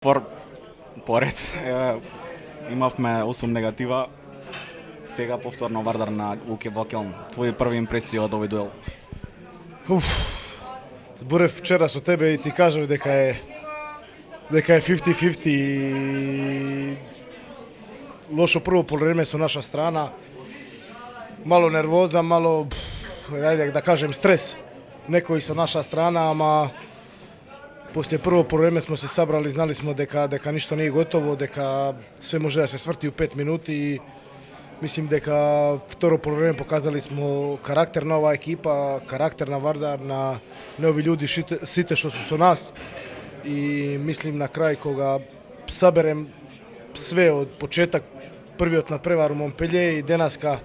Поред, имавме 8 негатива, сега повторно Вардар на Луке Вакелн. Твои први импресии од овој дуел? Зборев вчера со тебе и ти кажав дека е 50-50 и лошо прво полувреме со наша страна. Мало нервоза, мало, ајде да кажем, стрес. Некои со наша страна, ама после прво полувреме смо се сабрали, знали смо дека ништо не е готово, дека све може да се сврти у 5 минути и мислим дека второ полувреме показали смо карактер на оваа екипа, карактер на Вардар, на овие луѓе сите што се со нас. И мислим на крај кога саберем све од почеток, првиот надпревар у Монпелје и денеска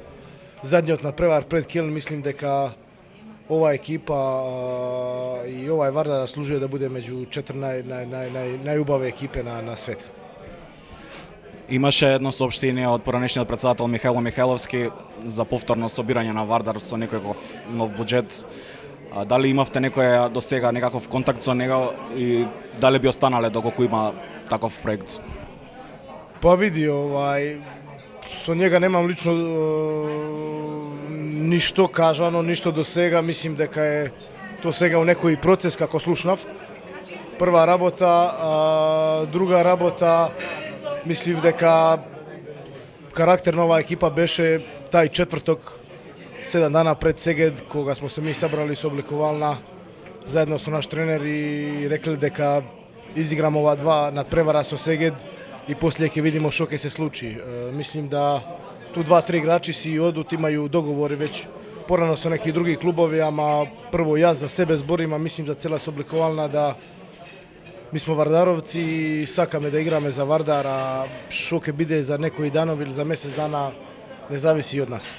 задниот надпревар пред Келн, мислим дека оваа екипа и овај Вардар заслужува да биде меѓу 4 најубави екипи на свет. Имаше едно соопштение од поранешниот претседател Михајло Михајловски за повторно собирање на Вардар со некој нов буџет. Дали имавте некој до сега некаков контакт со него и дали би останале доколку има таков проект? Па види, со njega немам лично ништо кажано, ништо до сега. Мислим дека е то сега у некој процес како слушнав. Прва работа, друга работа, мислив дека карактер на оваа екипа беше тај четврток, 7 дана пред Сегед, кога смо се ми сабрали со облекувална заедно со наш тренер и рекле дека изиграм ова два надпревара со Сегед и после ќе видиме што ќе се случи. Мислим да ту 2-3 играчи си одут, имају договори веќе порано со неки други клубови, ама прво јас за себе зборим, а мислим за цела собликувална да ми сме вардаровци и сакаме да играме за Вардар, а што ќе биде за некои данови или за месец дана не зависи од нас.